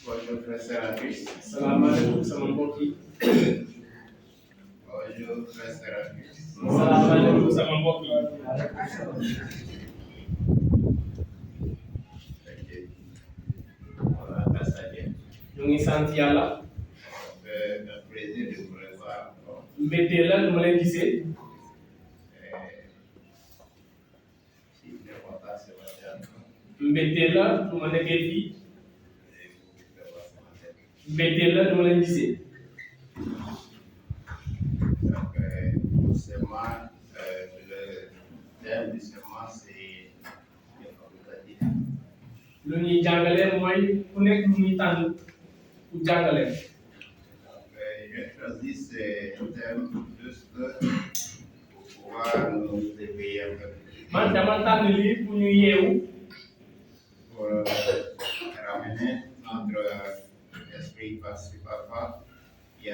Bonjour, frère en Christ. Salaamaaleykum sama mbokk yi. Bonjour, frère en Christ. Salaamaaleykum sama mbokk yi. Ok. Voilà, grâce à Dieu. ñu ngi sant yàlla. C'est un plaisir de vous revoir. mbégte la lu ma leen gisee. Si vous êtes content ce matin, mbégte la lu ma nekkee fii. et vous pouvez voir ce matin. mbégte la lu ma leen gisee. Donc, le thème du serment, c'est le facultatif. lu ñuy jàngale mooy ku nekk lu ñuy tànn ku jàngale. Donc, j'ai choisi ce thème juste pour pouvoir nous éveiller un peu, man dama tànn lii pour ñu yeewu. pour ramener notre esprit, parce que parfois, il y a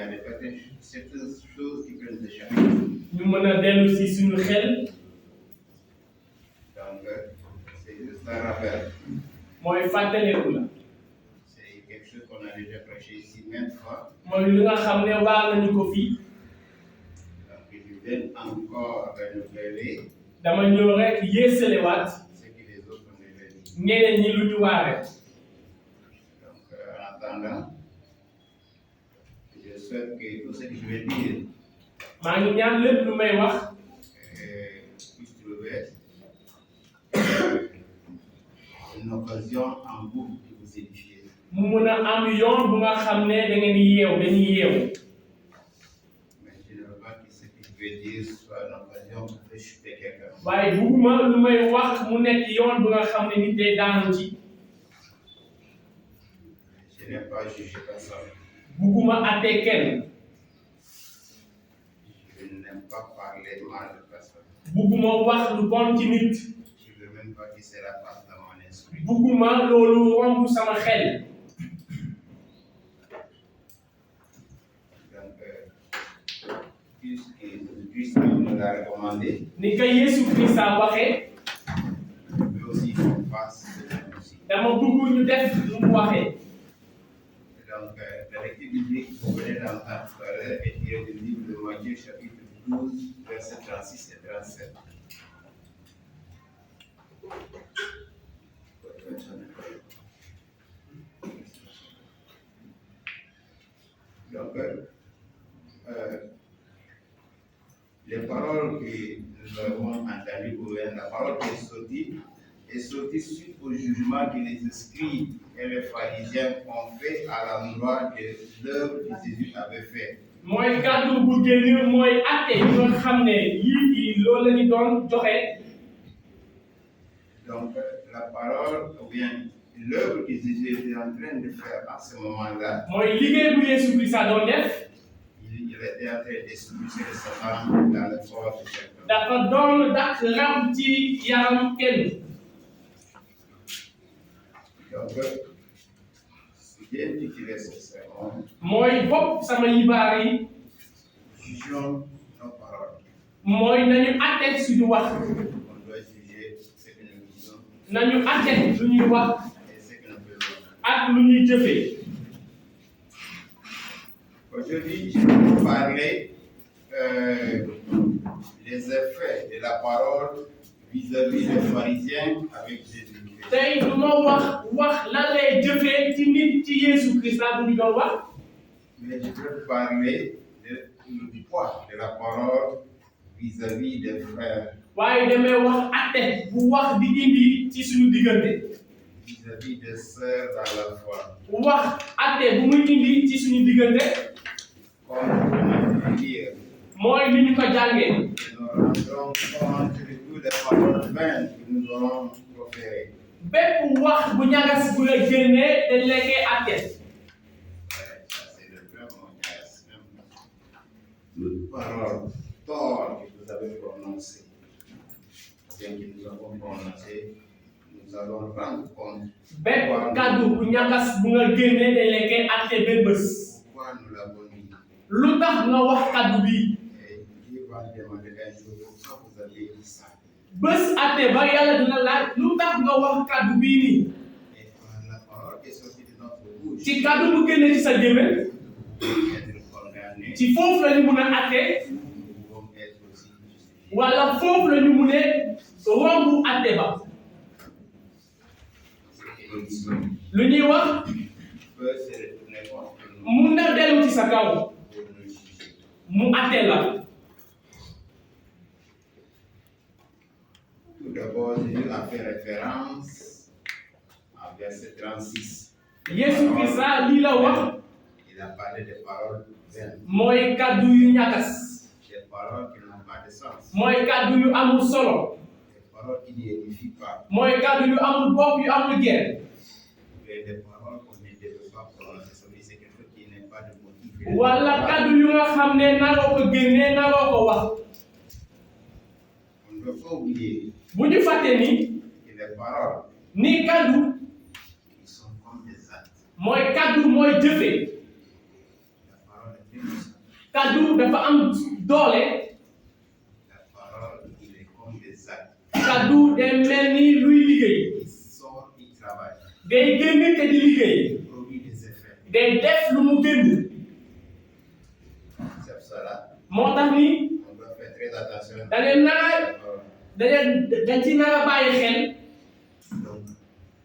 certaines choses qui peuvent nous échapper. ñu mën a dellu si suñu xel. Donc, c'est juste un rappel. mooy fàttaleku la. C'est quelque chose qu'on a déjà prêché ici maintes fois. mooy li nga xam ne waa nañu ko fii. Donc, je viens encore renouveler dama ñëw rek yeesalewaat ce que les autres ont déjà dit. ñeneen ñi lu ñu waare. Donc, en attendant, je souhaite que tout ce que je vais dire maa ngi ñaan lépp lu may wax. puisse trouver une occasion en vous de vous édifier. mu mën a am yoon bu nga xam ne da ngeen di yeew dañuy yeewu. Mais je ne veux pas que ce que je vais dire soit une occasion pour faire chuter quelqu'un. waaye bugguma lu may wax mu nekk yoon bu nga xam ne nit day daanu ci. Je n'ai pas jugé personne. bugguma àtte kenn. Je n'aime pas parler mal de personne. bugguma wax lu bon ci nit. Je ne veux même pas que cela passe dans mon esprit. bugguma loolu romb sama xel. Donc, puisque Christ nous l'a recommandé, ni ko Yesu Christ a waxee. je veux aussi qu'on fasse ce même aussi. dama bugg ñu def lu mu waxee. Donc, la lecture biblique que vous venez d'entendre tout à l'heure est tirée du livre de Matthieu, chapitre 12, versets 36 et 37. Donc, les paroles que nous avons entendues, ou bien la parole qui est sortie suite au jugement que les esprits et les pharisiens ont fait à l'endroit de l'œuvre que Jésus avait fait. mooy kàddu bu génn mooy àtte yi nga xam ne yii loolu la ñu doon joxe. Donc, la parole, ou bien l'œuvre que Jésus était en train de faire à ce moment-là, mooy liggéey bu Yesu Christ a doon def. il était en train d'expulser le Satan dans le corps de chacun. dafa doon dàq rab ci yaram kenn. Donc, si bien titulé ce sermon, mooy bopp sama yibaar yi. jugeons nos paroles. mooy nañu àtte suñu wax. On doit juger ce que nous disons nañu àtte lu ñuy wax et ce que nous faisons. ak lu ñuy jëfee. Aujourd'hui, je vais vous parler des effets de la parole vis-à-vis des pharisiens avec Jésus. tey du ma wax lan lay jëfee ci nit ci Yesu Christ la bu ñu doon wax. Mais je vais vous parler du poids de la parole vis-à-vis des frères, waaye damay wax àtte bu wax di indi ci suñu diggante. vis-à-vis des sœurs dans la foi. wax àtte bu muy indi ci suñu diggante. Comme nous venons de lire, mooy ni ñu ko jàngee. nous nous rendons compte de toutes les paroles vaines que nous aurons proférées. bépp wax bu ñagas bu la génnee dañ la koy àtte. Ça, c'est le vrai monias. Toute parole tort que vous avez prononcée, bien que nous avons prononcé, nous allons rendre compte bépp kàddu bu ñagas bu nga génnee dañ la koy àtte ba bés. pourquoi nous l'avons dit. lu tax nga wax kàddu bi. Et Dieu va demander un jour pourquoi vous avez dit ça. bés àtte ba yàlla dina laaj lu tax nga wax kàddu bii nii Et par la parole qui est sortie de notre bouche, ci kàddu bu génne ci sa gémmiñ être condamné, ci foofu la ñu mun a àtte nous pouvons être aussi justifiés. wala foofu la ñu mun a rombu àtte ba lu ñuy wax Peut se retourner contre nous mun na dellu ci sa kaw pour nous juger. mu àtte la. Tout d'abord, Jésus a fait référence à verset 36. Yesu Krista lii la wax Il a parlé des paroles vaines, mooy kàddu yu ñakas des paroles qui n'ont pas de sens, mooy kàddu yu amul solo des paroles qui n'édifient pas, mooy kàddu yu amul bopp yu amul genn et des paroles qu'on ne devait pas prononcer. Ça veut dire c'est quelque chose qui n'est pas de motif. wala kàddu yu nga xam ne naroo ko génnee naroo ko wax. On ne doit pas oublier bu ñu fàtte ni que les paroles ni kàddu qui sont comme des actes, mooy kàddu mooy jëfe la parole est puissante. kàddu dafa am doole La parole, il est comme des actes. kàddu day mel ni luy liggéey Il sort, il travaille, day génn te di liggéey il produit des effets. day def lu mu génn C'est pour cela moo tax ni on doit faire très attention. da ngeen nar a La parole. dañ ci nar a bàyyi xel Donc,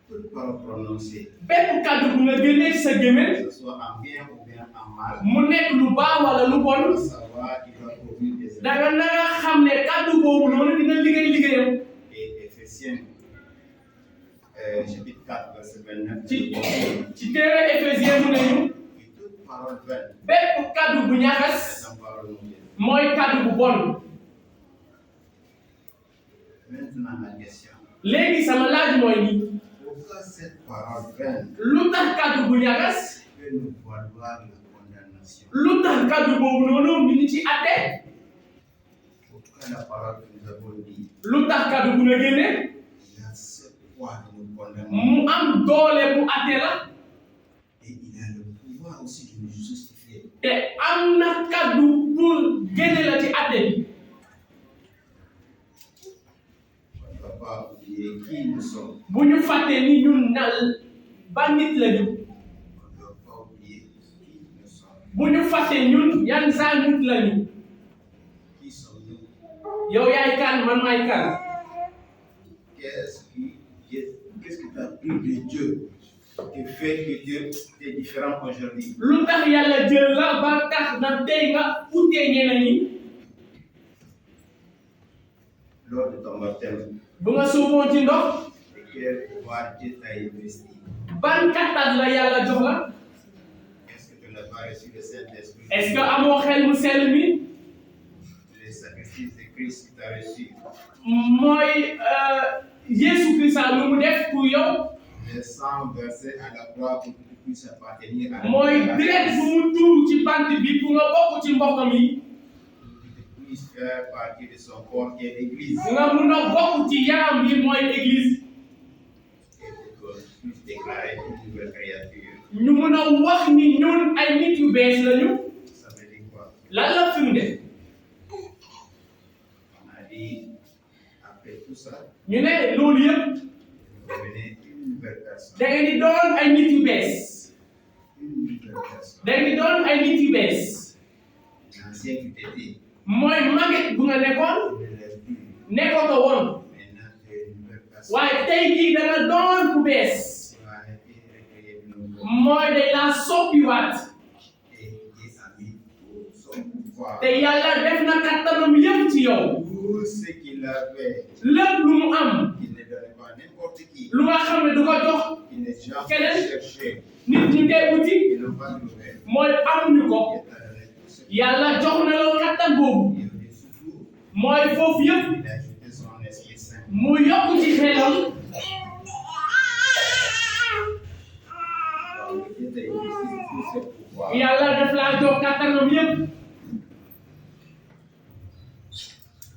toute parole prononcée, bépp kàddu bu nga génnee ci sa gémmiñ que ce soit en bien ou bien en mal, mu nekk lu baax wala lu on bon doit savoir qu'il doit produire des effets. da nga nar a xam ne kàddu boobu noonu dina liggéey liggéeyam Et Éphésiens, chapitre 4, verset 29, ci téere Éphésiens mu ne ñu et toute parole vaine bépp kàddu bu ñagas est une parole mauvaise. mooy kàddu bu bon. Maintenant, la question. léegi sama laaj mooy ni Pourquoi cette parole vaine lu tax kàddu bu ñagas peut nous valoir la condamnation? lu tax kàddu boobu noonu ñu ngi ci àtte Pourquoi la parole que nous avons dit, lu tax kàddu bu nga génne il a ce poids de nous condamner mu am doole bu àtte la et il a le pouvoir aussi de nous justifier. te am na kàddu pour génne la ci àtte bi On ne doit pas oublier qui nous sommes. bu ñu fàtte ni ñun na ba nit lañu On ne doit pas oublier qui nous sommes. bu ñu fàtte ñun yan saa nit lañu Qui sommes-nous? yow yaay kan man maay kan Qu'est-ce que tu as pris de Dieu qui fait que Dieu est différent aujourd'hui? lu tax yàlla jël la ba tax na tey nga utee ñeneen ñi Lors de ton baptême, bu nga suuboon ci ndox et quel pouvoir Dieu t'a investi? ban kattan la yàlla jox la Est-ce que tu n'as pas reçu le Saint-Esprit? est-ce que amoo xel mu sell mi Le sacrifice de Christ qui t'a reçu? mooy Yesu Krista lu mu def pour yow Le sang versé à la croix pour que tu puisses appartenir à mooy la deret bu mu tuur ci bant bi pour nga bokk ci mbokkam yi pour que tu puisses faire partie de son corps qui est l'Église nga mun a bokk ci yaram bi mooy église et pour que tu puisses déclarer une nouvelle créature. ñu mun a wax ni ñun ay nit yu bees lañu Ça veut dire quoi? lan la firnde On a dit, après tout ça, ñu ne loolu yëpp vous devenez une nouvelle personne. da ngeen di doon ay nit yu bees Une nouvelle personne. da ngeen di doon ay nit yu bees L'ancien qui t'était, mooy màgget bu nga nekkoon tu ne l'es plus. nekkoo ko woon Maintenant, tu es une nouvelle personne. waaye tey jii da nga doon ku bees Tu as été recréé de nouveau. mooy dañ laa soppiwaat Et Dieu a mis tout son pouvoir. te yàlla def na kattanam yëpp ci yow Tout ce qu'il avait, lépp lu mu am qu'il ne donnait pas à n'importe qui, lu nga xam ne du ko jox qu'il n'est jamais Quel? cherché, nit ñi koy uti qu'il n'a pas trouvé. mooy amuñu ko Il t'a donné tout ce qu'il yàlla jox na la kattan boobu a dit surtout. mooy foofu yëpp Il a ajouté son Esprit Saint. mu yokk ci xelam Donc, Dieu t'a investi tout ce pouvoir. yàlla def laa jox kattanam yëpp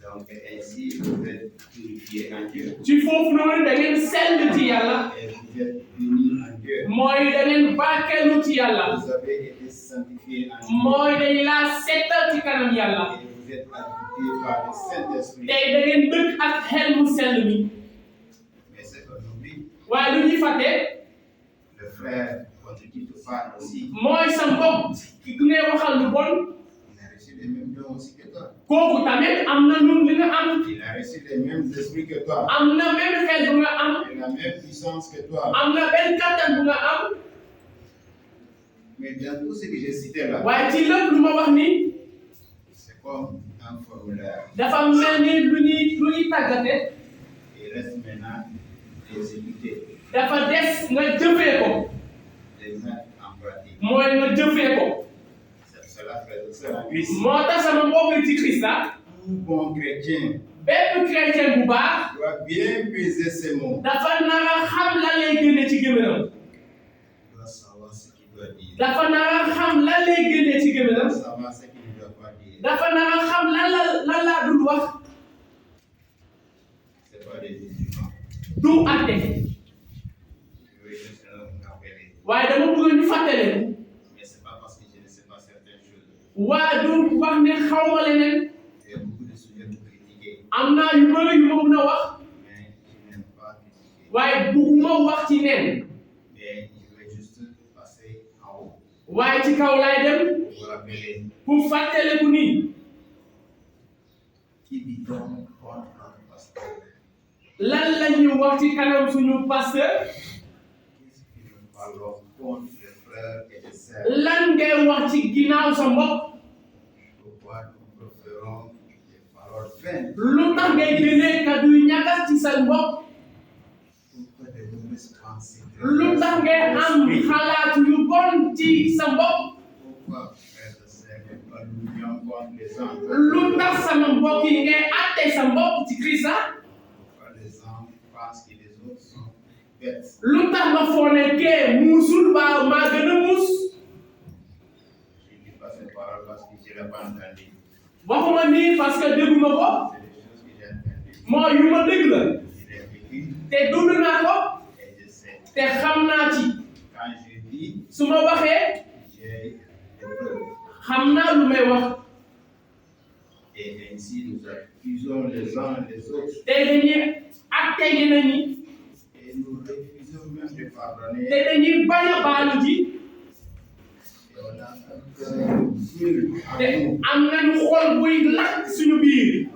Donc, ainsi, vous êtes purifiés en Dieu. ci foofu noonu da ngeen sell ci yàlla Et vous êtes unis en Dieu. mooy da ngeen barkeelu ci yàlla Vous avez été sanctifiés en Dieu. mooy dañ laa settal ci kanam yàlla Et vous vous êtes habité par le Saint-Esprit. tey da ngeen dëkk ak xel mu sell mi Mais c'est qu'aujourd'hui, waaye lu ñuy fàtte le frère contre qui tu parles aussi, mooy sa mbokk ki ngay waxal lu bon il a reçu les mêmes dons aussi que toi. kooku tamit am na lu li nga am Il a reçu les mêmes esprits que toi. am na même xel bu nga am Il a la même puissance que toi. am na benn kattan bu nga am Mais dans tout ce que j'ai cité là, waaye ci lépp lu ma wax ni c'est comme un formulaire. dafa mel ni lu ñuy tàggate Il reste maintenant d'exécuter, dafa des nga jëfee ko les mettre en pratique. mooy nga jëfee ko C'est cela, frère et sœur en Christ. moo tax sama mbokk ci Christa Tout bon chrétien bépp chrétien bu baax doit bien peser ses mots. dafa nar a xam lan lay génne ci gémmiñam Il doit savoir ce qu'il doit dire. dafa nar a xam lan lay génne ci Il gémmiñam doit savoir ce qu'il ne doit pas dire. dafa nar a xam lan la dul wax Ce n'est pas des musulmans. du àtte Je veux juste nous rappeler. waaye dama bëgg ñu fàttale Mais ce n'est pas parce que je ne sais pas certaines choses. waaye du wax ne xaw ma leneen Il y a beaucoup de sujets pour critiquer. am naa yu bëri yu ma mën a wax Mais je n'aime pas critiquer. waaye bëgguma wax ci neen Mais je vais juste passer en haut waaye ci kaw laay dem pour vous rappeler pour fàttaleku nii qui dit donc contre notre pasteur. lan la ñuy wax ci kanam suñu pasteur Qu'est-ce que nous parlons contre les frères et les sœurs? lan ngay wax ci ginnaaw sa mbokk Pourquoi nous proférons des paroles vaines? lu tax ngay génnee kàddu yu ñagas ci sa mbokk Pourquoi des mauvaises pensées? lu tax ngay am xalaat yu bon ci sa mbokk Pourquoi, frères et sœurs, nous calomnions contre les uns? lu tax sama mbokk yi ngay àtte sa mbokk ci Christa Pourquoi les uns pensent que les autres sont bêtes? lu tax nga foog ne kee muusul ba maa gën a muus Je ne dis pas ces paroles parce que je ne l'ai pas entendu. waxuma nii parce que dégguma ko C'est des choses que j'ai entendues. moo yu ma dégg la Je l'ai vécu te dund naa ko et je sais. te xam naa ci Quand je dis, su ma waxee j'ai des preuves. xam naa lu may wax Et ainsi, nous accusons les uns les autres. te dañuy àtte ñeneen ñi Et nous refusons même de te pardonner. dañuy bañ a baalu ji Et on a un cœur brûle en te nous. am nañu xol buy lakk suñu biir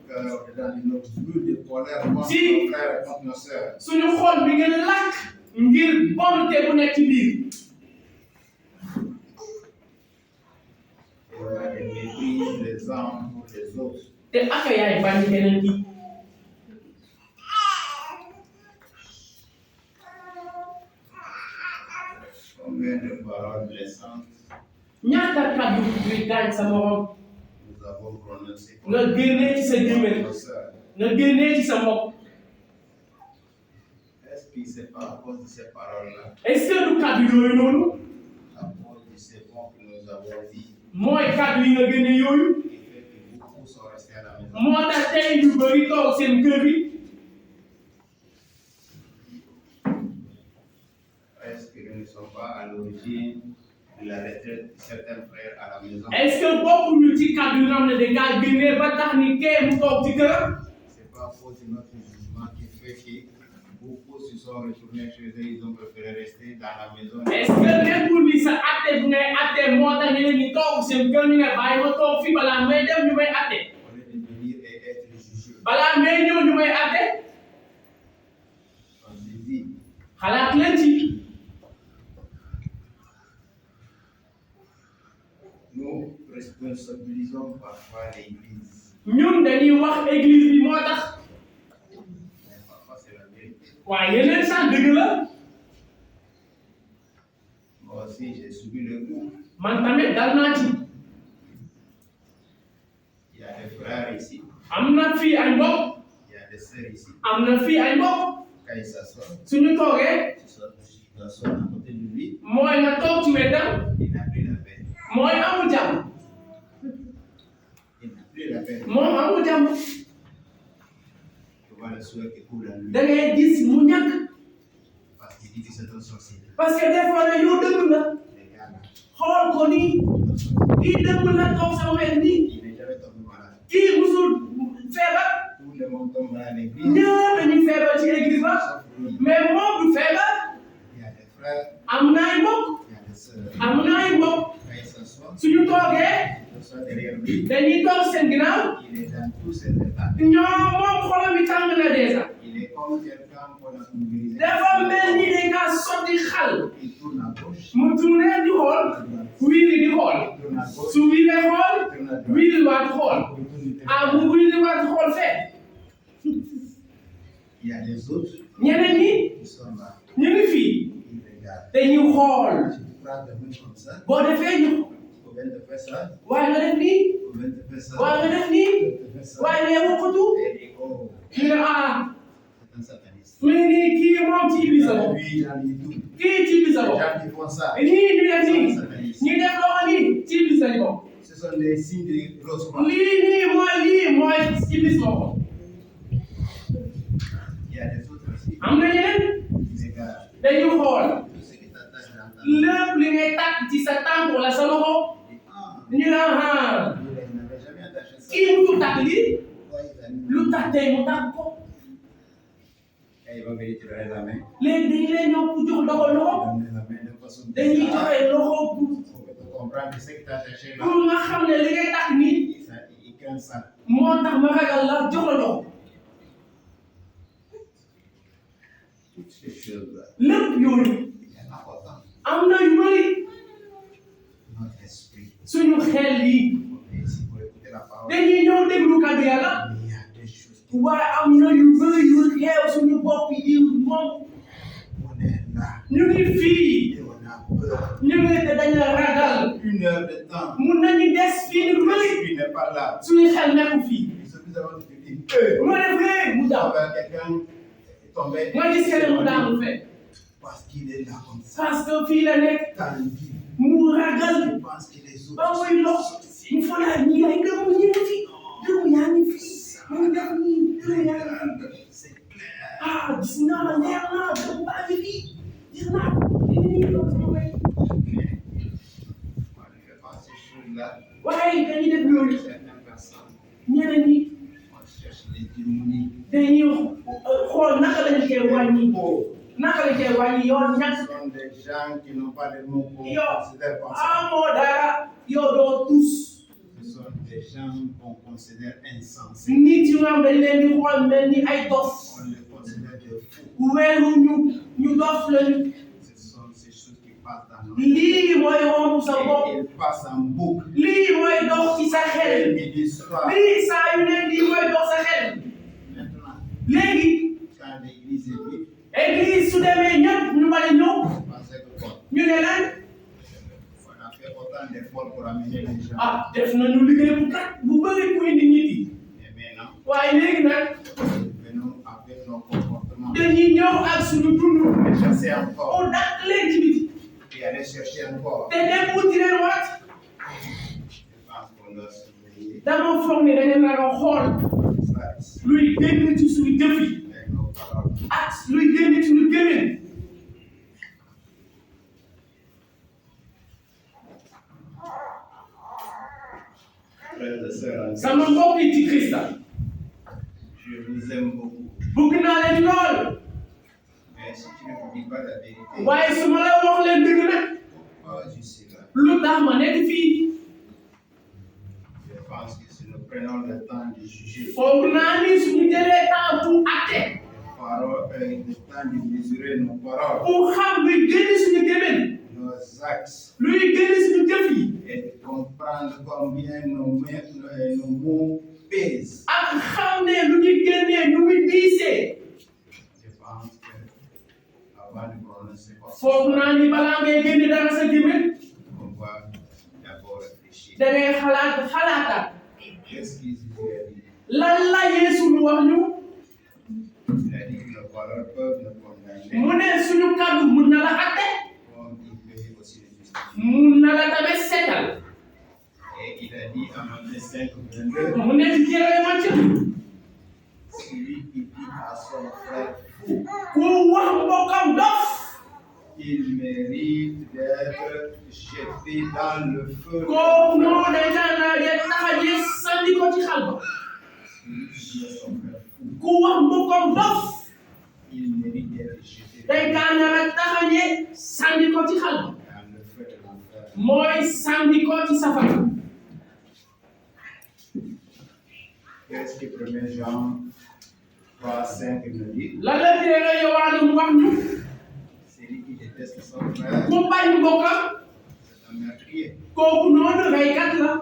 Notre cœur est dans notre brûle de colère contre Si. nos frères et contre nos sœurs. suñu xol bi ngi lakk ngir bonte bu nekk ci biir Et on a des mépris les uns pour les autres. te aka yaay bañ keneen ki Combien de paroles blessantes ñaata kàddu yuy gaañ sa morom nous avons prononcées nga génnee ci sa gémmiñ nos sœurs. nga génnee ci sa mbokk Est-ce que ce n'est pas à cause de ces paroles-là, est-ce que du kàddu yooyu noonu à cause de ces mots que nous avons dit, mooy kàddu yi nga génne yooyu qui fait que beaucoup sont restés à la maison? moo tax tey ñu bëri toog seen kër yi Est-ce que nous ne sommes pas à l'origine de la retraite de certains frères à la maison? est-ce que bokkuñu ci kàddu yi nga xam ne dañ kaa génnee ba tax ni kee mu toog ci këram C'est pas à cause de notre jugement qui fait que beaucoup se sont retournés chez eux, ils ont préféré rester dans la maison. est-ce que nekkul ni sa atte bu ngay atte moo tax ñeneen ñi toog seen kër ñu ne bàyyi ma toog fii balaa may dem ñu may atte Au lieu de venir et être jugés. balaa may ñëw ñu may atte On se dit, xalaat leen ci nous responsabilisons parfois l'Église. ñun dañuy wax église bi moo tax Mais parfois c'est la vérité. waaye yeneen sax dëgg la Moi aussi, j'ai subi le coup. man tamit dal naa ci Il y a des frères ici, am na fii ay mbokk il y a des sœurs ici. am na fii ay mbokk Quand ils s'assoient, suñu toogee tu t'assois à côté de lui, mooy nga toog ci wetam il n'a plus la peine. mooy amul jàmm Il n'a plus la peine. moom amul jàmm Tu vois le sueur qui coule en lui. da ngay gis mu ñàkk Parce qu'il dit que c'est un sorcier. parce que des fois yow dëgg nga Les gars là, xool ko nii kii dëgg la toog sama wet nii il n'est jamais tombé malade. à l'église. ñëpp dañuy feebar ci église ba Sauf lui. mais moom du feebar Il y a des frères, am na ay mbokk il y a des sœurs. am na ay mbokk Quand il s'assoit, suñu toogee il s'assoit derrière lui. dañuy toog seen ginnaaw Il est dans tous ses états. ñoom moom xolam bi tàng na déjà Il est comme quelqu'un qu'on a mobilisé. dafa mel ni dañ kaa sotti xal Il tourne à gauche, mu tourné di xool à droite. wiiri di xool Il tourne à gauche, su wiiree xool il tourne à droite. wiiri waat xool Il tourne ah mu wiiri waat xool fee Il y a les autres ñeneen ñi qui sont là. ñu ngi fii Ils regardent. dañuy xool Si tu prends des mains comme ça, boo defee ñu on vient de faire ça, waaye nga def nii on vient de faire ça, waaye nga def nii on vient de faire ça. waaye nga wokkatu Et dit, oh, ñu ne ah c'est un sataniste. mu ngi nii kii moom ci iblis la bokk Lui, dans les tout. kii ci iblis la Les bokk gens qui font ça, ñii ñu def c'est nii un sataniste. ñu def loxo nii ci iblis la ñu bokk Ce sont des signes de grosse croix. lii mooy iblis moo ko Il y a des autres aussi am na ñeneen qui regardent. dañuy xool Tout ce qui t'attache dans ta lépp li ngay tàkk ci sa tànk wala sa loxo vie. Ah, ñu ne ah lui, il n'avait jamais attaché ça. kii musul tàkk lii Pourquoi il a mis- lu tax tey mu tàkk ko Et il va venir te donner la main. léegi dañu leen ñëw pour jox dogal loxo Donner la main de façon dañuy bizarre. joxe loxo pour Faut que tu comprennes que ce qui t'a attaché là, pour nga xam ne li ngay tàkk nii il craint ça. moo tax ma ragal la jox la loxo Toutes ces choses-là, lépp yooyu il y en a autant. am na yu bëri Notre esprit, suñu xel yi on est ici pour écouter la parole. dañuy ñëw déglu kàddu yàlla Mais il y a des choses qui waaye am na yu bëri yu xew suñu bopp yi moom on est là ñu ngi fii et on a peur. ñu ngi te dañu ragal 1 heure de temps, mun nañu des fii lu bëri l'esprit n'est pas là. suñu xel nekku fii Ce que nous avons dit, ma def rek mu daw quelqu'un est tombé. nga gis keneen mu daanu fee Parce qu'il est là comme ça, parce que fii la nekk tanguy. mu ragal Il pense que les autres ba muy lox mu fa laa ñi ay gëmu ñu ngi fi gëmu yaa ngi fi mu def nii gëmu yaa ngi fi c'est clair. ah gis naa la leer naa gëmu baa ngi fi gis naa ko nii loolu sama way On ne fait pas ces choses-là. waaye dañuy def loolu Certaines personnes, ñeneen ñi on cherche les démonies. dañuy xool naka lañu koy wàññi naka lañu koy wàññi yoon Ce ñàkk sont des gens qui n'ont pas les mots pour Yo. considérer comme ça. amoo dara yow doo tus Ce sont des gens qu'on considère insensés. nit yu nga xam dañ leen di xool mel ni ay dof On les considère des fous. weeru ñu dof lañu Ce sont ces choses qui passent dans nos lii mooy romb sa bopp Et ils passent en boucle. lii mooy dox ci sa xel Midi soir. lii saa yu ne lii mooy dox sa xel Maintenant, léegi quand l'église est vide, église su demee ñëpp ñu bari ñëw vous pensez que quoi? ñu ne lan On a fait autant d'efforts pour amener les gens. ah def nañu liggéey bu kat bu bëri pour indi nit yi Et maintenant, waaye léegi nag nous venons avec nos comportements. dañuy ñëw ak suñu dund Et chasser encore. on dàq leen ci biti Et aller chercher encore. te dem uti leen waat Je pense qu'on doit surveiller dama foog ne da ngeen nar a xool ça ici. luy génn ci suñu jëf yi Avec nos paroles. ak luy génn ci suñu gémmiñ Frères et sœurs, en sama Christ, mbokk yi ci Christa je vous aime beaucoup. bëgg naa leen lool Mais si tu ne me dis pas la vérité, waaye su ma la wax leen dëgg nag pourquoi je suis là? lu tax ma nekk fii Je pense que si nous prenons le temps de juger foog naa ni suñu jëlee temps pour acte les paroles, le temps de mesurer nos paroles, pour xam luy génn suñu gémmiñ nos actes, luy génn suñu jëf yi et de comprendre combien nos mots pèsent, ak xam ne lu ñuy génnee nu muy diisee je pense que avant de prononcer quoi, foog naa ni balaa ngay génne dara sa gémmiñ on va d'abord réfléchir. da ngay xalaata Qu'est-ce qu'il a dit? lan la Yeesu lu wax ñu Il a dit que nos paroles peuvent nous condamner, mu ne suñu kàddu mun na la atte comme il peut aussi les justifier. mun na la tamit seetal Et il a dit en Matthieu 5, 22, mu ne ci téere Macë celui qui dit à son frère fou, ku wax mbokkam dof il mérite d'être jeté dans le feu. kooku moo de jànnaale taxaji sandi ko ci xal ba dire son frère fou, ku wax mbokkam dof il mérite d'être jeté dañ kaa nar a taxañe sànni ko ci xal dans le feu de l'enfer. mooy sànni ko ci safara. Qu'est-ce que 1 Jean 3:5 nous dit? la la téere Yowaana mu wax ñu Celui qui déteste son frère, ku bañ mbokkam c'est un meurtrier. kooku noonu reykat la.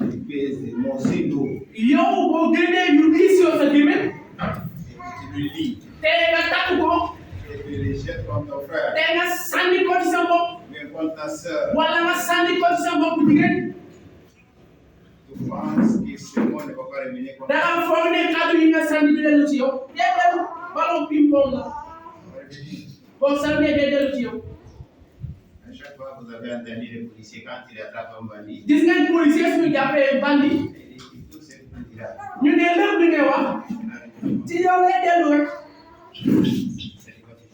Il pèse des morceaux d'eau yow boo génnee ñu gis yow sa gémmiñ et que tu le lis te nga takk ko et tu le jettes contre ton frère, te nga sànni ko ci sa bopp mais contre ta soeur. wala nga sànni ko ci sa bopp jigéen Tu penses que ce mot ne va pas revenir contre da toi? nga foog ne kàddu yi nga sànni du dellu ci yow déedéet ballon ping-pong la Ça va revenir. boo sànnee day dellu ci yow. À chaque fois que vous avez entendu les policiers quand ils attrapent un bandit, gis ngeen policier suñu jàppee bandi il dit tout ce qu'il dira. ñu ne lépp li ngay wax ci yow lay dellu rek C'est le côté.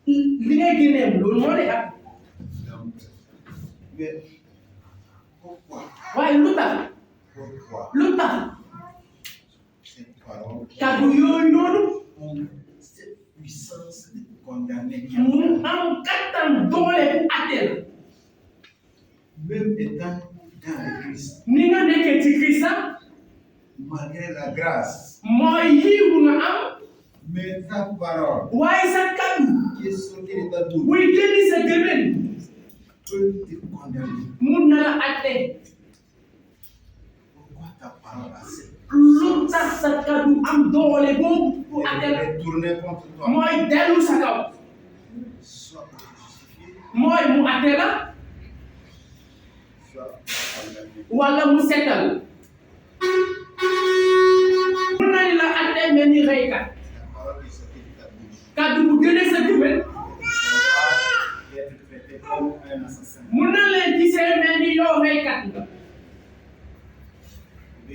li ngay génneem loolu moo lay am. Donc, mais pourquoi? waaye lu tax Cette parole kàddu yooyu noonu ont cette puissance de condamner mu quelqu'un, am kattan doole bu àtteel même étant dans le Christ, ni nga nekkee ci Christ malgré la grâce, mooy yiw nga am mais ta parole waaye sa kàddu qui est sortie de ta bouche buy génni sa gémmiñ peut te condamner. mun na la àtte. Pourquoi ta parole a cette lu tax sa kàddu am doole boobu bu àtte la est tournée contre toi? mooy dellu sa kaw Soit pour te justifier, mooy mu àtte la soit pour te condamner. wala mu setal mun nañ la àtte mel ni reykat La parole qui est sortie de ta bouche kàddu bu génne sa gémmiñ doit être traitée comme un assassin. mun na leen gisee mel ni yow reykat nga. Vous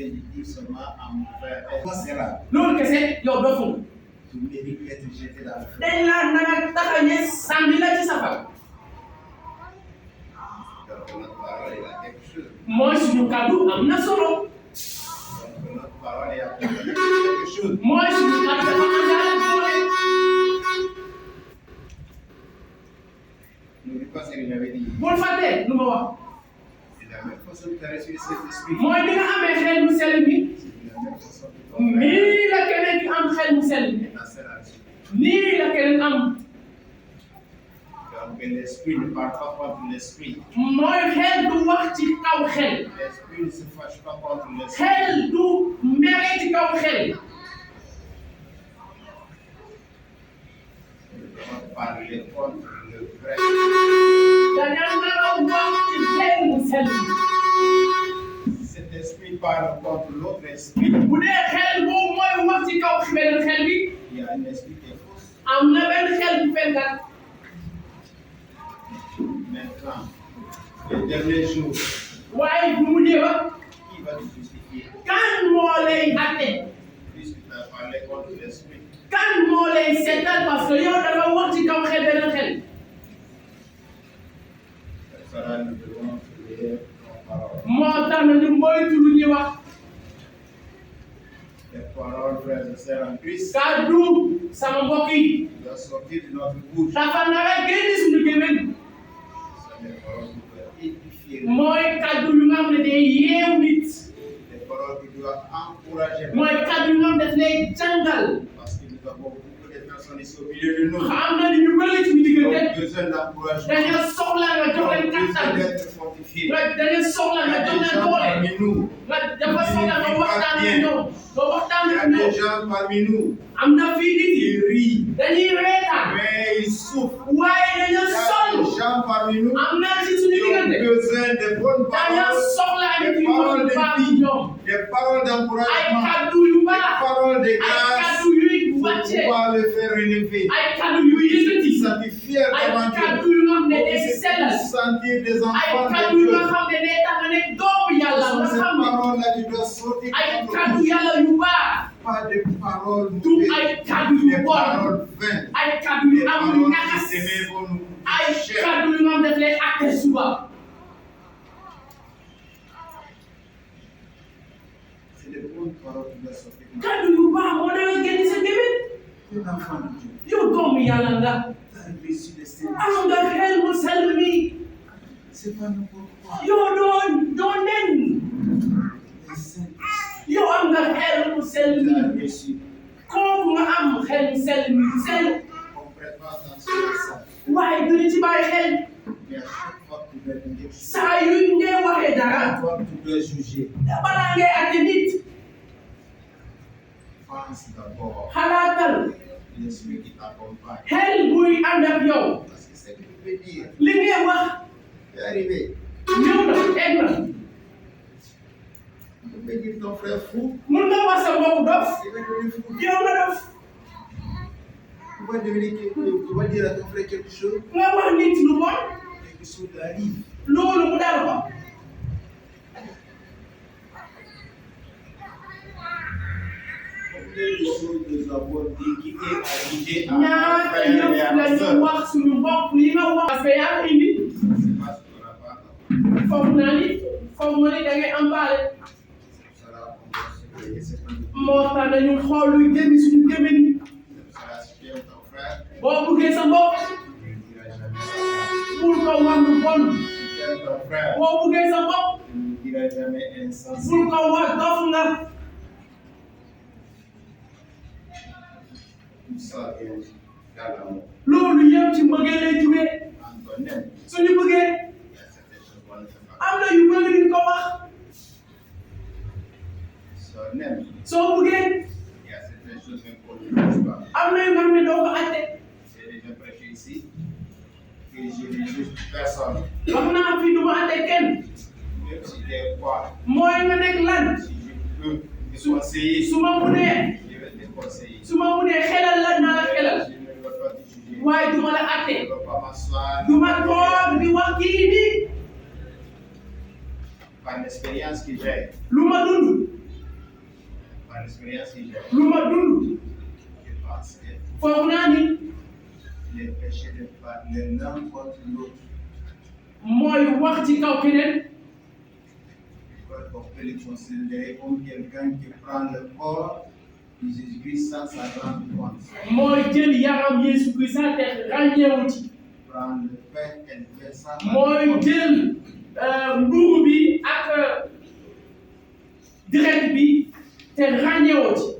pouvez dire seulement à mon frère, c'est là. loolu kese yow dofu nga Tu mérites d'être jeté dans le feu. dañ la nanga taxañe sànni la ci safara. Donc notre parole il a quelque chose. mooy suñu kàddu am na solo Donc notre parole il a quelque chose. mooy suñu kàddu dafa àndaale doole. N'oublie pas ce que j'avais dit. bul fàtte lu ma wax C'est la même façon que tu as reçu le Saint-Esprit. mooy ni nga amee xel mu sell mi C'est la même façon que ton frère nii la keneen ki am xel mu sell mi et ta sœur a reçu. nii la keneen am. Donc l'esprit ne parle pas contre l'esprit. mooy xel du wax ci kaw xel L'esprit ne se fâche pas contre l'esprit. xel du mere ci kaw xel. On va parler contre le vrai. dañu nar a wax ci xel mu sell mi. Cet esprit parle contre l'autre esprit. bu dee xel boobu mooy wax ci kaw beneen xel bi Il y a un esprit qui est faux. am na benn xel bu fenkat. Maintenant, les derniers jours, waaye bu mujjee ba qui va te justifier? kan moo lay atte Puisque tu as parlé contre l'esprit. kan moo lay seetal parce que yow da nga wax ci kaw xel beneen xel. C'est cela nous devons prier ton parole. moo tax na ñu moytu lu ñuy wax Les paroles, frères et sœurs en Christ, kàddu sama mbokk yi doivent sortir de notre bouche. dafa nar a génn suñu gémmiñ. Ce sont des paroles qui doivent édifier. mooy kàddu yu nga xam ne day yeew nit. Des paroles qui doivent encourager. mooy kàddu yu nga xam ne daf lay jàngal. Parce que nous avons beaucoup de personnes ici au milieu de nous. xam na ni ñu bëri ci Nous diggante avons besoin d'encouragement. dañu soxla nga Nous jox avons leen besoin kattan d'être fortifiés. nga dañu soxla Il y nga a jox des leen gens doole parmi nous. nga dafa soxla nga waxtaan ak ñoom nga waxtaan Il y ak a des ñoom. gens parmi nous am na fii nit yi qui rient, dañuy reetaan mais ils souffrent. waaye dañu Il y a sonn. des gens parmi nous am na ci suñu qui ont diggante besoin de bonnes dañu paroles, soxla ay nit des yu paroles mën de baax vie, ñoom des paroles ay d'encouragement, kàddu yu des baax paroles de ay grâce kàddu yuy pour wàcce pouvoir le faire relever. ay kàddu yu yëkkati Sanctifier ay devant Dieu. kàddu yu nga xam ne Pour day qu'ils se sellal puissent sentir des ay enfants kàddu de yu Dieu. nga xam ne day tax nga nekk doomu yàlla Ce nga sont ces xam ne paroles-là qui doivent sortir ay de notre kàddu bouche. yàlla yu baax Pas de paroles du mauvaises, ay kàddu yu des bon paroles vaines, ay kàddu des yu amul paroles ñakas qui s'émeuvent vont nous ay coûter cher. kàddu yu nga xam daf lay àtte suba. C'est les bonnes paroles qui doivent sortir. kaddu yu baax moo danga génn sa gémmiñ. Tu es un enfant de Dieu. yow doomu yàlla nga. Tu as reçu les services. am nga xel mu sell mi. C'est pas n'importe quoi. yow doo nen. Les saints, yow am nga xel mu sell tu as mi. reçu. kooku nga am xel mu sell mi sell. On ne prête pas attention à ça. waaye duñu ci bàyyi xel. Mais à chaque fois que tu veux dire quelque chose, saa yu ngay waxee dara. toi, tu dois juger. balaa ngay àtte nit. Pense d'abord xalaatal. l'esprit qui t'accompagne. xel buy ànd ak yow. Parce que ce que tu peux dire, li ngay wax c'est arrivé. ñëw na egg na. Tu peux dire ton frère fou, mun nga wax sa mbokk dof. il va devenir fou. yow nga dof. Tu vas dire à ton frère quelque chose, nga wax nit lu bon. quelque chose arrive. loolu mu dal ko. Combien de choses nous avons dit qui est arrivé à ñaata mon frère et yëf à la ma ñu soeur. wax suñu mbokk yi nga wax. parce que yaa ngi indi. C'est pas ce qu'on n'a pas. foog naa ni foog ma ni da ngay embaale. Ça sera, on doit surveiller ce que nous moo tax dañu xool luy génn suñu gémmiñ. Ça sera si tu aimes ton frère, boo buggee sa mbokk. tu ne diras jamais ça. bul ko wax lu bon. Si tu aimes ton frère, boo buggee sa mbokk. tu ne diras jamais insensé. bul ko wax dof nga. Tout ça vient dans l'amour. loolu yëpp ci mbëggee lay jugee. Quand on aime, suñu bëggee il y a certaines choses qu'on ne fait pas. am na yu bëgg duñ ko wax. Si on aime, soo bëggee il y a certaines choses même qu'on ne juge pas. am na yu nga xam ne doo ko atte. J'ai déjà prêché ici que je ne juge personne. wax naa fi du ma atte kenn. Même si des fois, mooy nga nekk lan. si je peux te conseiller, su ma munee je vais te conseiller. su ma munee xelal la naa la xelal. Je ne vais pas te juger. waaye du ma la Je atte. ne vais pas m'asseoir. du ma toog di wax kii nii. Par l'expérience que j'ai, lu ma dund. par l'expérience que j'ai, lu ma dund. je pense que foog naa ni les péchés de l'un contre l'autre, mooy wax ci kaw keneen. on peut les considérer comme quelqu'un qui prend le corps de Jésus-Christ sans s'en rendre compte. mooy jël yaram Yeesu Kirist te ràññeewu ci. Prendre le pain et le pain sans s'en mooy rendre compte. jël mburu bi ak deret bi te ràññeewoo ci.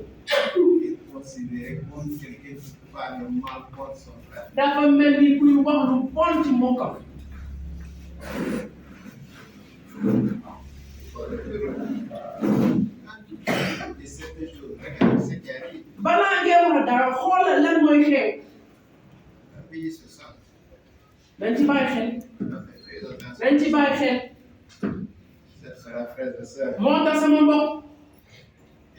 Et considéré comme quelqu'un qui parle mal contre son frère. dafa mel ni kuy wax lu bon ci mbokkam. Et certaines choses, regardez ce qui arrive. balaa ngay wax dara xoolal lan mooy xew. Veillez sur ça. dañ ci bàyyi xel. Faites attention. dañ ci bàyyi xel. Ce sera frères et sœurs. moo tax sama mbokk.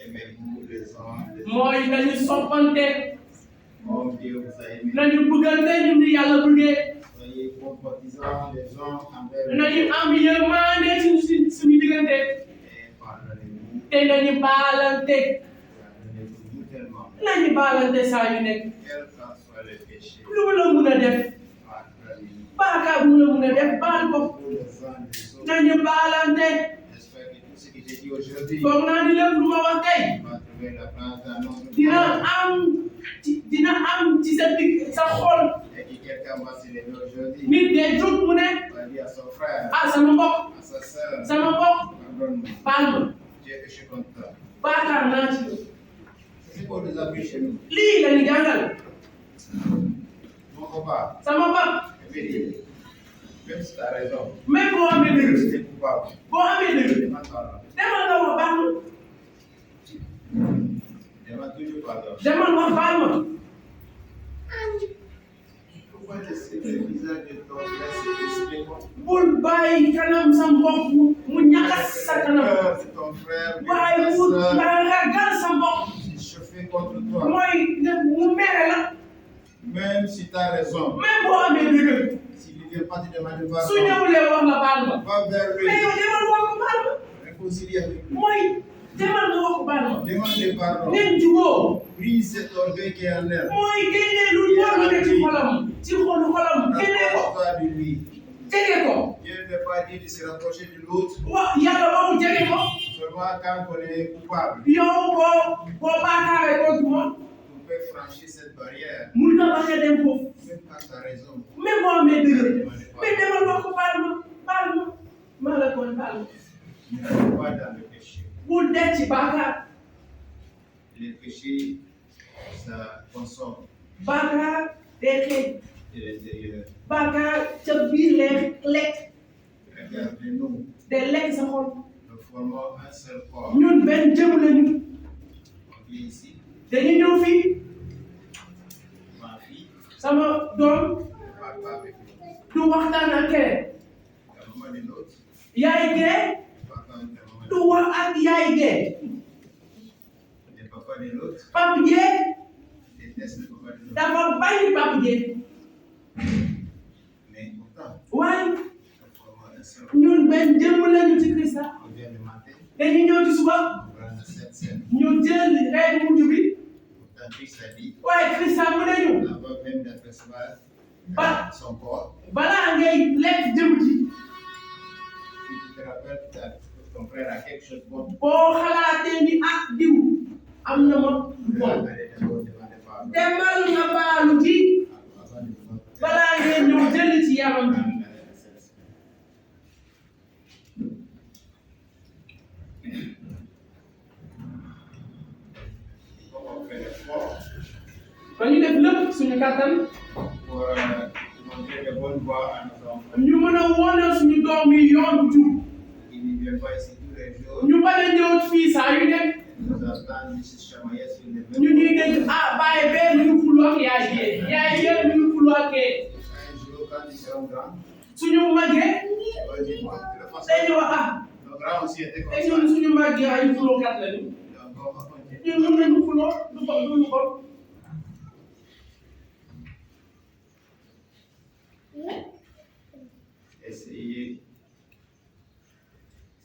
Aimez-vous les uns les autres. mooy nañu soppante. Comme Dieu vous a aimé. nañu bëggante ñu ni yàlla bëggee. Soyez compatisants les uns envers les nañu autres. am yërmande suñu diggante. Et pardonnez-vous. te nañu baalante. Pardonnez-vous mutuellement. nañu baalante saa yu nekk. Quels qu'en soient les péchés. lu mu la mun a def. Pardonnez-vous. baakaar bu mu la mun a def baal ko. Pour les uns les autres. nañu baalante. J'espère que tout ce que j'ai dit aujourd'hui foog naa ni lépp lu ma wax tey. va trouver la place dans notre dina cœur. dina am ci sa digg sa xol. Et que quelqu'un va se lever aujourd'hui. nit de jóg mu ne. Va dire à son frère, ah sama mbokk. à sa sœur, sama mbokk. pardonne-moi. baal ma. Dieu que je suis content. baakaar naa ci. C'est ce qu'on nous a appris chez nous. lii la ñu jàngal. Mon papa, sama pap. je vais dire, même si tu as raison, même boo amee dëgg. c'est coupable. boo amee dëgg. Demande pardon. demal nga wax baal ma. Demande toujours pardon. demal wax baal ma. Pourquoi laisser le visage de ton frère se crisper? bul bàyyi kanam sa mbokk mu ñakas sa Le kanam. cœur de ton frère, de waaye ta mu sœur, nga ragal sa mbokk. s'est chauffé contre toi. mooy mu mere la. Même si tu as raison, même boo amee dëgg. s'il ne vient pas te demander su pardon, ñëwulee wax nga baal ma. va vers lui, mais yow demal wax ko baal ma. réconcilie avec lui. mooy demal nga wax ko baal ma. Demande pardon. ngeen jubóo. Brise cet orgueil qui est en elle. mooy génnee lu ñor lu ne ci xolam. ci xolu xolam génnee ko. Rapproche-toi de lui. jege ko. Dieu ne veut pas dire de se rapprocher de l'autre, yàlla waxul jege ko. seulement Seulement quand on est coupable, yow boo baakaaree contre moi on peut franchir cette barrière. mun nga bañ a dem foofu Même quand tu as raison, même boo amee dëgg mais demal wax ko baal ma maa la koy baal ma ne reste pas dans le péché. bul des ci baakaar Le péché, ça consomme baakaar day xeeñ de l'intérieur. baakaar ca biir lekk Regardez-nous, day lekk sa xol nous formons un seul corps. ñun benn jëm lañu On vient ici, dañu ñëw fii ma fille sama doom ne parle pas avec nous. du waxtaan ak keneen La maman de l'autre yaay gee ne parle pas avec la maman de du wax ak yaay gee le papa de l'autre pap jee déteste le papa de l'autre. dafa bañ pap jee Mais pourtant, waaye nous formons un seul corps. ñun benn jëm lañu ci Christa On vient le matin, dañu ñëw ci suba on prend cette scène. ñu jël reer mujj bi Pourtant, Christ a dit, waaye Christa mu ne ñu avant même d'apercevoir Bah. son corps, balaa ngay lekk jëm ji si tu te rappelles que ton frère a quelque chose de bon, boo xalaatee ni ak diw am na ma bon allez d'abord demander pardon demal nga baalu ji avant de pouvoir balaa ngay ñëw jël ci yaram bi prendre la scène. Comment on fait l'effort dañu def lépp suñu kàttan pour montrer de bonnes voies à nos enfants ñu mën a wone suñu doom yi yoon bu jub qui ne viennent pas ici tous les jours, ñu bañ a ñëw fii saa yu nekk nous entendent se chamailler sur les mêmes ñu ñuy dégg ah bàyyi bee ñu ngi xuloo ak yaay jee yaay jee ñu ngi xuloo ak kee Un jour, quand ils seront grands, suñu màggee ils vont dire, bon, de toute façon, dañu wax ah nos grands aussi étaient comme te ça. ñun suñu màggee ay xulookat lañu Donc, on va continuer. ñun mën nañu xuloo du ko duñu ko Essayer,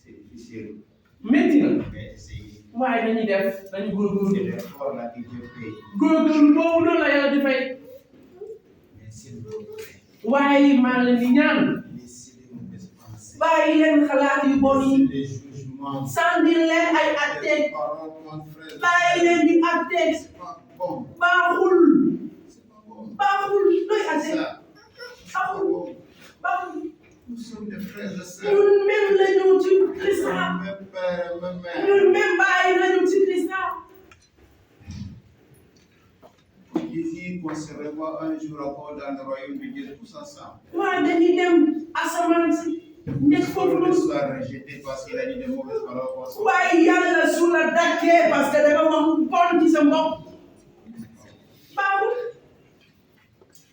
c'est difficile, métti na mais essayer. waaye dañuy def dañu C'est góorgóorlu l'effort là que Dieu paye. góorgóorlu boobu noonu la yàlla di fay Mais s'il vous plaît, waaye maa leen di ñaan laissez les mauvaises pensées, bàyyi leen xalaat yu bon laissez yi les jugements, sànni leen ay les atte paroles contre frères. bàyyi leen di atte C'est pas bon, baaxul c'est pas bon. baaxul looy atte Ça, c'est pas baaxul bon. baaxul Nous sommes des frères et sœurs. ñun même lañu ci Nous Christa sommes même père, même mère. ñun même bàyyi lañu ci Christa Désir qu'on se revoit un jour encore dans le royaume de Dieu tous ensemble. waaye dañuy dem asamaan si nekk foofu Qu'on ne noonu soit rejeté parce qu'il a dit de mauvaises paroles contre soi. waaye yàlla su la dakkee parce que da nga wax lu bon ci sa mbokk baaxul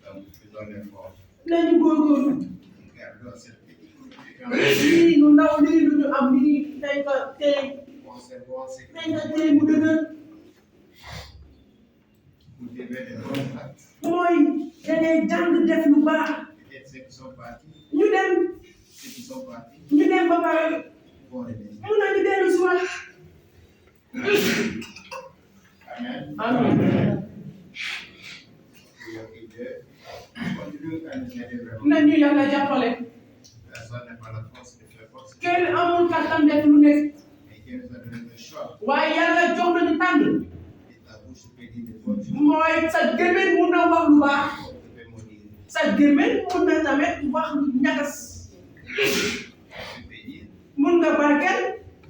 Donc, faisons l'effort. nañu góorgóorlu Gardons cette petite lii lu ndaw lii lu ñu am lii nañ ko téye conservons ce nañ que ko téye mu dëgër vous devez de bons actes. mooy dangay jàng def lu baax Peut-être ceux qui sont partis, ñu dem ceux qui sont partis ba pare vont revenir. mun nañu dellu si waat Amen. amiin Prions que Dieu continue à nous aider vraiment. nañu yàlla jàppale Personne n'a pas la force de faire force. kenn amul kattan def lu nekk Mais Dieu nous a donné le choix. waaye yàlla jox nañu tànn Et ta bouche peut dire de bonnes choses. mooy sa gémmiñ mun na wax lu baax Comme tu peux maudire. sa gémmiñ mun na tamit wax lu ñagas Tu peux dire, mun nga barkel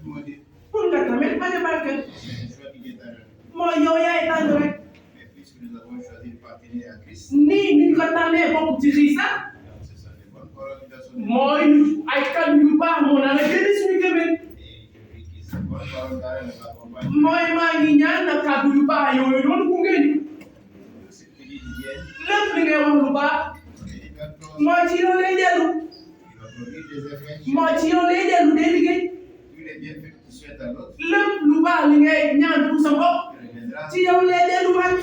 maudire. mun nga tamit bañ a barkel C'est le choix que Dieu t'a donné. mooy yow yaay tànn rek Mais puisque nous avons choisi de partenir à Christ, nii ni ñu ko tànnee bokk ci Christa donc ce sont des bonnes paroles qui doivent sortir. mooy ay kàddu yu baax moo na la génn suñu gémmiñ Et je prie que ces bonnes paroles là nous accompagnent. mooy maa ngi ñaan na kàddu yu baax yooyu noonu gunge ñu Tout ce que Dieu dit, lépp li ngay wax lu baax éducateur, mooy ci yow lay dellu il va produire des effets. mooy ci yow lay dellu day liggéey Tous les bienfaits que tu souhaites à l'autre, lépp lu baax li ngay ñaan pour sa bopp il reviendra. ci yow lay delluwaat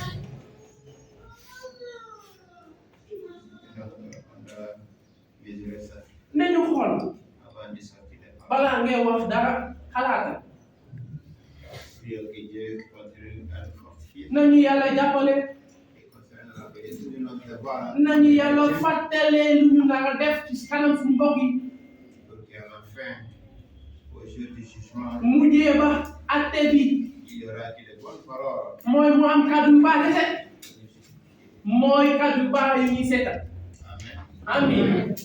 Donc, on doit mesurer ça nañu xool avant de sortir des paroles. balaa ngay wax dara xalaata Prions que Dieu continue à nous fortifier nañu yàlla jàppale et continue à nous rappeler tous nos devoirs nañu yàlla fàttalee lu ñu nar a def ci kanam suñu mbokk yi pour qu'à la fin, au jour du jugement, mujj liggéey ba atte bi il y aura que de bonnes paroles. mooy mu am kàddu yu baax kese mooy kàddu yu baax yu ñuy seetal Amen. amin